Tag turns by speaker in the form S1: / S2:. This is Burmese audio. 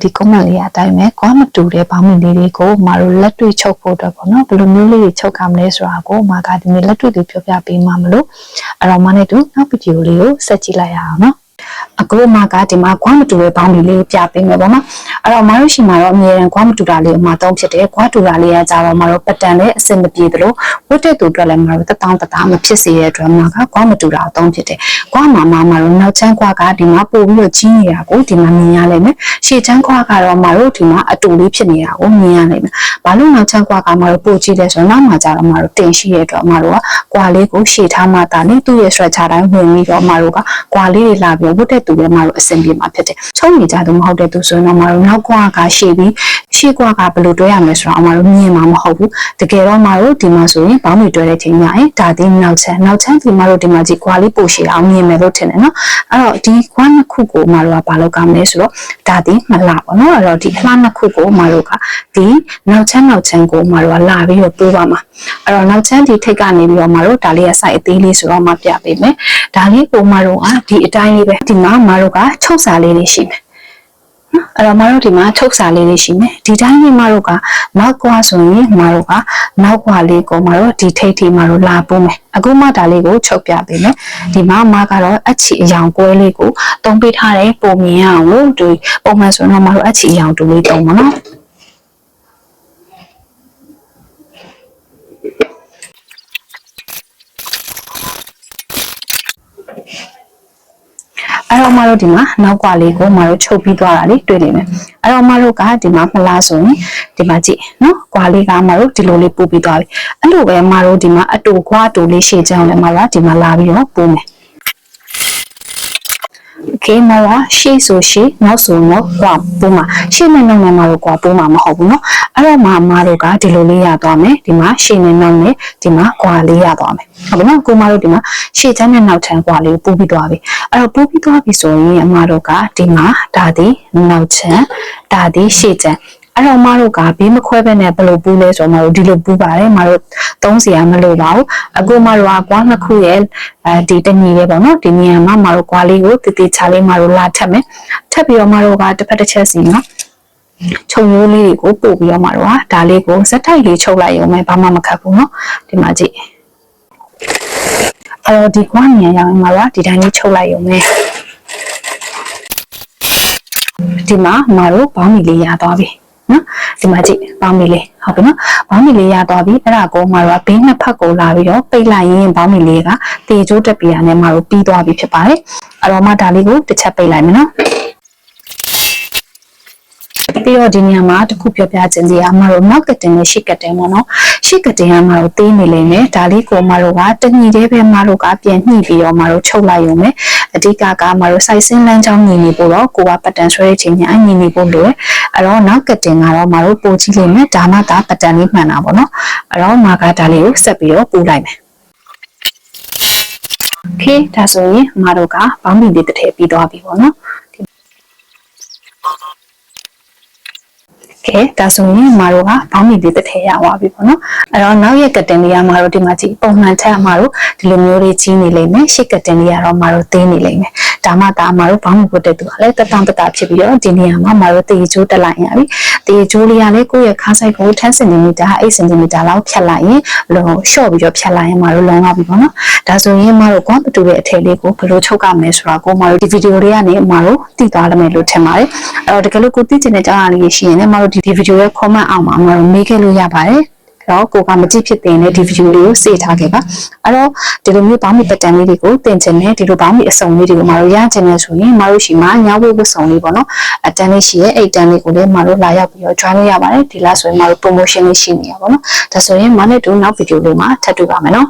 S1: ဒီ comment လေးအတိုင်းပဲကွာမတူတဲ့ဘောင်းမီလေးတွေကိုမတို့လက်တွေ့ချုပ်ဖို့အတွက်ပေါ့နော်ဘယ်လိုမျိုးလေးတွေချုပ်ခမလဲဆိုတာကိုမကဒီနေ့လက်တွေ့လေးပြောပြပေးမှာမလို့အဲ့တော့မနဲ့တူနောက်ဗီဒီယိုလေးကိုဆက်ကြည့်လိုက်ရအောင်နော်အခုမကဒီမှာကွာမတူတဲ့ဘောင်းမီလေးပြပေးမယ်ပေါ့နော်အဲ့တော့မတို့ရှိမှာတော့အမြဲတမ်းကွာမတူတာလေးအမှသုံးဖြစ်တယ်ကွာတူတာလေးကကြတော့မတို့ပတ်တန်နဲ့အစင်မပြေသလိုဝတ်တဲ့သူအတွက်လည်းမတို့တတောင်းတသားမဖြစ်စေတဲ့အတွက်မကကွာမတူတာအသုံးဖြစ်တယ်ကွာမတို့နောက်ချမ်းကွာကဒီမှာပို့ပြီးတော့ကြီးနေတာကိုဒီမှာမြင်ရလိမ့်မယ်ရှေ့ချမ်းကွာကတော့မတို့ဒီမှာအတူလေးဖြစ်နေတာကိုမြင်ရလိမ့်မယ်ဘာလို့နောက်ချမ်းကွာကမတို့ပို့ကြီးလဲဆိုတော့နောက်မှာကြတော့မတို့တင်ရှိတဲ့အတွက်မတို့ကကွာလေးကိုရှေ့ထားမှတာလေသူ့ရဲ့ structure တိုင်းဝင်ပြီးတော့မတို့ကကွာလေးတွေလာပြီးဝတ်တဲ့သူလည်းမတို့အဆင်ပြေမှာဖြစ်တယ်ချုပ်နေကြသူမဟုတ်တဲ့သူဆိုရင်တော့မတို့နောက်ကွာကရှေ့ပြီးရှေ့ကွာကဘယ်လိုတွဲရမလဲဆိုတော့မတို့မြင်မှာမဟုတ်ဘူးတကယ်တော့မတို့ဒီမှာဆိုရင်ဘောင်းမီတွဲတဲ့ချိန်ညာရင်ဒါဒီနောက်ချမ်းဒီမတို့ဒီမှာကြည့်ကွာလေးပို့ရှေ့အောင်မြင်မယ်လို့ထင်တယ်နော်အဲ့တော့ဒီကွာနှစ်ခုကိုမတို့ကဘာလို့ကောင်းလဲဆိုတော့ဒါဒီမလှပေါ့နော်အဲ့တော့ဒီအလှနှစ်ခုကိုမတို့ကဒီနောက်ချမ်းကိုမတို့ကလာပြီးတော့ပို့ပါမှာအဲ့တော့နောက်ချမ်းဒီထိတ်ကနေပြီးတော့မတို့ဒါလေးက site အသေးလေးဆိုတော့မပြပေးမယ်ဒါလေးကိုမတို့ကဒီအတိုင်းလေးပဲဒီမှာမတို့ကချုပ်စာလေးတွေရှိမယ်အဲ့တော့မတို့ဒီမှာထုတ်စာလေးတွေရှိမယ်ဒီတိုင်းလေးမတို့ကနောက်ကွာဆိုရင်မတို့ကနောက်ကွာလေးကိုမတို့ဒီထိတ်ထိမတို့လာပို့မယ်အခုမှဒါလေးကိုချုပ်ပြပေးမယ်ဒီမှာမကတော့အချီအယောင်ကွဲလေးကိုတုံးပေးထားတယ်ပုံမြင်အောင်လို့ဒီပုံမှန်ဆိုတော့မတို့အချီအယောင်တူလေးတုံးပါနော်အဲ့တော့မတို့ဒီမှာနောက်ကွာလေးကိုမတို့ချုပ်ပြီးသွားတာလေးတွေ့နေမယ်အဲ့တော့မတို့ကဒီမှာမလားဆိုရင်ဒီမှာကြည့်နော်ကွာလေးကမတို့ဒီလိုလေးပို့ပြီးသွားပြီအဲ့လိုပဲမတို့ဒီမှာအတူကွာတူလေးရှေ့ချအောင်လည်းမတို့ဒီမှာလာပြီးတော့ပို့မယ်Okay မလားရှေ့ဆိုရှေ့နောက်ဆိုနောက်ကွာပို့မှာရှေ့နဲ့နောက်နဲ့မတို့ကွာပို့မှာမဟုတ်ဘူးเนาะအဲ့တော့မတို့ကဒီလိုလေးရသွားမယ်ဒီမှာရှေ့နဲ့နောက်နဲ့ဒီမှာကွာလေးရသွားမယ်ဟုတ်ပြီနော်ကိုမတို့ဒီမှာရှေ့ချမ်းနဲ့နောက်ချမ်းကွာလေးပို့ပြီးသွားပြီအဲ့တော့ပို့ပြီးသွားပြီဆိုရင်အမတို့ကဒီမှာဒါဒီနောက်ချမ်းဒါဒီရှေ့ချမ်းအဲ့တော့မတို့ကဘေးမခွဲဘဲနဲ့ဘယ်လိုပူးလဲဆိုတော့မတို့ဒီလိုပူးပါတယ်မတို့သုံးစရာမလိုပါဘူးအခုမတို့ကကွာနှစ်ခုရဲ့ဒီတညီလေးပေါ့နော်ဒီနေရာမှာမတို့ကွာလေးကိုတည်တည်ချလေးမတို့လာထပ်မယ်ထပ်ပြီးတော့မတို့ကတစ်ဖက်တစ်ချက်စီနော်ခြုံရိုးလေးကိုပို့ပြီးတော့မတို့ကဒါလေးကိုဇက်တိုက်လေးချုပ်လိုက်ရုံပဲဘာမှမခတ်ဘူးနော်ဒီမှာကြည့်အဲ့တော့ဒီကွာနေရာရောက်ရင်မတို့ကဒီတိုင်းလေးချုပ်လိုက်ရုံပဲဒီမှာမတို့ဘောင်းမီလေးရသွားပြီနော်ဒီမှာကြည့်ဘောင်းမီလေးဟုတ်ပြီနော်ဘောင်းမီလေးရသွားပြီအဲ့ဒါကိုမတို့ကဘေးနှစ်ဖက်ကိုလာပြီးတော့ပိတ်လိုက်ရင်ဘောင်းမီလေးကတေကျိုးတက်ပြရနဲ့မတို့ပြီးသွားပြီဖြစ်ပါတယ်အဲ့တော့မှဒါလေးကိုတစ်ချက်ပိတ်လိုက်မယ်နော်ပြီးတော့ဒီနေရာမှာတခုပြောပြခြင်းလေးအမတို့နောက်ကတင်နဲ့ရှေ့ကတင်ပေါ့နော်ရှေ့ကတင်ကမတို့သေးနေလိမ့်မယ်ဒါလေးကိုမတို့ကတညီသေးပဲမတို့ကပြန်ညှိပြီးတော့မတို့ချုပ်လိုက်ရုံပဲအဓိကကမတို့စိုက်စင်းလမ်းကြောင်းညီနေဖို့တော့ကိုကပတ်တန်ဆွဲတဲ့ချိန်ညာညီနေဖို့လိုတယ်အဲ့တော့နောက်ကတင်ကတော့မတို့ပို့ကြည့်လိမ့်မယ်ဒါမှဒါပတ်တန်လေးမှန်တာပေါ့နော်အဲ့တော့မာကဒါလေးကိုဆက်ပြီးတော့ပို့လိုက်မယ်โอเคဒါဆိုရင်မတို့ကဘောင်းမီလေးတစ်ထည့်ပြီးသွားပြီပေါ့နော်ကဲဒါဆိုရင်မတို့ကဘောင်းမီလေးတစ်ထည့်ရသွားပြီပေါ့နော်အဲ့တော့နောက်ရက်ကတင်လေးကမတို့ဒီမှာကြည့်ပုံမှန်ထက်မတို့ဒီလိုမျိုးလေးကြီးနေလိမ့်မယ်ရှေ့ကတင်လေးကတော့မတို့သေးနေလိမ့်မယ်ဒါမှဒါမတို့ဘောင်းမီပုတ်တဲ့သူကလည်းတတန်တတာဖြစ်ပြီးတော့ဒီနေရာမှာမတို့တေကျိုးတက်လိုက်ရပြီတေကျိုးလေးကလည်းကိုယ့်ရဲ့ခါဆိုင်ကို10 cm 8 cm လောက်ဖြတ်လိုက်ရင်လောရှော့ပြီးတော့ဖြတ်လိုက်ရင်မတို့လုံလောက်ပြီပေါ့နော်ဒါဆိုရင်မတို့ကွာမတူတဲ့အထည်လေးကိုဘယ်လိုချုပ်ရမလဲဆိုတာကိုမတို့ဒီဗီဒီယိုလေးကနေမတို့သိသွားလိမ့်မယ်လို့ထင်ပါတယ်အဲ့တော့တကယ်လို့ကိုသိချင်တဲ့အကြောင်းအရာလေးရှိရင်လည်းမတို့ဒီဗီဒီယိုရဲ့ comment အောက်မှာမတို့မေးခဲ့လို့ရပါတယ်တော့ကိုကမကြည့်ဖြစ်တဲ့ဒီဗီဒီယိုလေးကိုစေထားခဲ့ပါအဲ့တော့ဒီလိုမျိုးဘောင်းမီပတ်တန်လေးတွေကိုတင်ချင်တယ်ဒီလိုဘောင်းမီအစုံလေးတွေကိုမတို့ရချင်တယ်ဆိုရင်မတို့ရှိမှာညဝဝစုံလေးပေါ့နော်အတန်းလေးရှိရဲ့အဲ့တန်းလေးကိုလည်းမတို့လာရောက်ပြီးတော့ join လို့ရပါတယ်ဒီလားဆိုရင်မတို့ promotion လေးရှိနေရပါတော့ဒါဆိုရင်မနဲ့တူနောက်ဗီဒီယိုလေးမှာထပ်တွေ့ပါမယ်နော်